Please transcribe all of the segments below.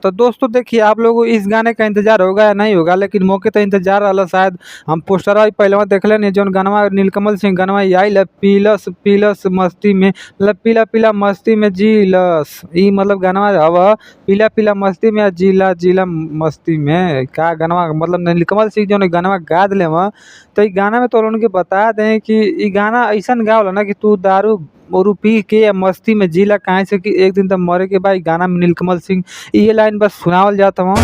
तो दोस्तों देखिए, आप लोगों को इस गाने का इंतजार होगा या नहीं होगा, लेकिन मौके तो इंतजार रहल शायद। हम पोस्टरवा पहलवा देखले नहीं, जौन गानवा नीलकमल सिंह गानवा ई आइल है, पीलस पीलस मस्ती में, मतलब पीला पीला मस्ती में जीलस, ई मतलब गानवा हव पीला पीला मस्ती में जिला जिला मस्ती में। का गानवा मतलब नीलकमल सिंह जौन गानवा गा दिले हव, तो ई गाना में तो उनके बता दें कि ई गाना ऐसन गावला ना कि तू दारू और पी के या मस्ती में जीला, काहे से कि एक दिन तो मरे के बाद गाना में नीलकमल सिंह ये लाइन बस सुनावल जात हव।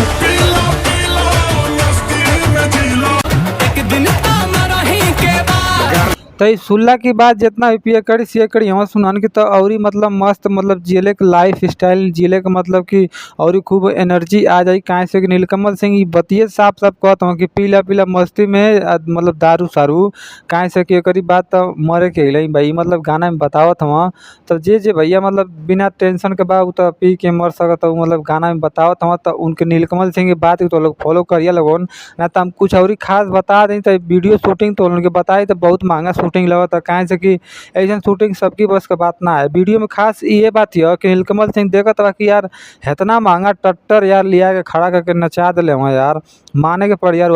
तो ई सुनला के बाद जितना भी पिए करी सिए करी हम सुनन की, तो और मतलब मस्त मतलब जिले के लाइफ स्टाइल जिले के मतलब कि और खूब एनर्जी आ जाई। काहे से कि नीलकमल सिंह ई बतिये साफ साफ कहत हूँ कि पीला पीला मस्ती में मतलब दारू सारू, काहे से कि एकरी बात तो मरे के अइले भाई, मतलब गाना में बतावत हव। तो जे भैया मतलब बिना टेंशन के बा उ तो पी के मर सकत हउ, मतलब गाना में बतावत हव। तो उनके नीलकमल सिंह की बात के तो लोग फॉलो करिए लोगन, ना तो हम कुछ और ही खास बता दें। तो वीडियो शूटिंग तो उनके बताई तो बहुत महंगा शूटिंग लगता, काहे से कि ऐसा शूटिंग सबकी बस के बात ना है। वीडियो में खास ये बात है कि नीलकमल सिंह देखत बा कि यार इतना महंगा ट्रैक्टर यार लिया के खड़ा करके नचा दिले वहाँ यार, माने के पड़ यार।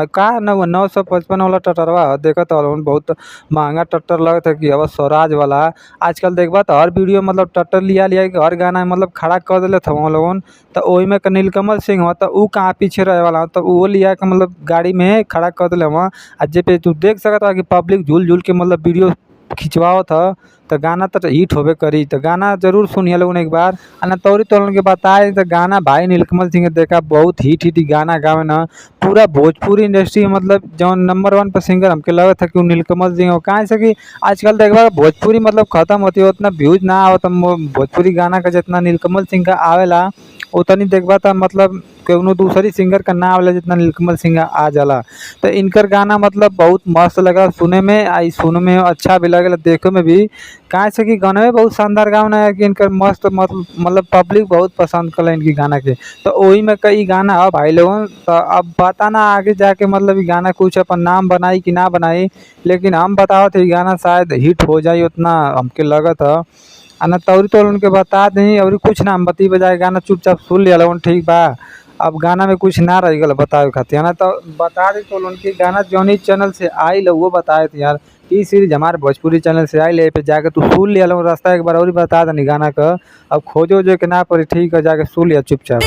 का 955 वाला ट्रैक्टरवा देखत हन, बहुत महंगा ट्रैक्टर लगता है कि अब स्वराज वाला। आजकल देखबा तो हर वीडियो मतलब ट्रैक्टर लिया लिया के हर गाना में मतलब खड़ा कर दिले थे वहाँ लोगन। तो ओही में नीलकमल सिंह हो तो ऊ कहाँ पीछे रहे वाला, तो वो लिया के मतलब गाड़ी में खड़ा कर दिले वहाँ। आ जे पे तू देख सकत बा कि पब्लिक झूल झूल के मतलब वीडियो खिंचवावत ह। तो गाना तो हिट होबे करी, तो गाना जरूर सुनिए लोगन एक बार। ना तौरी तो के बताए तो गाना भाई नीलकमल सिंह के देखा बहुत हिट गाना गावे ना पूरा भोजपुरी इंडस्ट्री में, मतलब जौन नंबर 1 पर सिंगर हमके लगत है कि नीलकमल सिंह हो। काहे से कि आजकल देखबा भोजपुरी मतलब खत्म होती है, उतना व्यूज ना आवत भोजपुरी गाना का जितना नीलकमल सिंह का आवेला, उतनी देखबा तो मतलब कौनो दूसरी सिंगर का ना आवेला जितना नीलकमल सिंह आ जाला। तो इनकर गाना मतलब बहुत मस्त लगा सुने में, आई सुने में अच्छा भी लगेला देखे में भी। काहे से कि गाना बहुत शानदार गाना है कि इनकर मस्त मतलब पब्लिक बहुत पसंद कला इनकी गाना के। तो वही में कई गाना है भाई लोगन, तो अब पता ना आगे जाके मतलब ये गाना कुछ अपन नाम बनाई कि ना बनाई, लेकिन हम बतावत ये गाना शायद हिट हो जाए उतना हमके लगत है। ना तौरी तो उनके बता दें और कुछ ना हम बती बजाए गाना चुपचाप सुन लिया लोगन, ठीक बा। अब गाना में कुछ ना रह गल बतावे खातिर, ना तो बता दी तो उनकी गाना जौन चैनल से आई वो बताए थे यार। ई सीरीज हमारे भोजपुरी चैनल से आई पे जाके तू सुन लिया रास्ता एक बार और ही बता देनी गाना का। अब खोजो जो कि ना पड़ी, ठीक है जाके सुन लिया चुपचाप।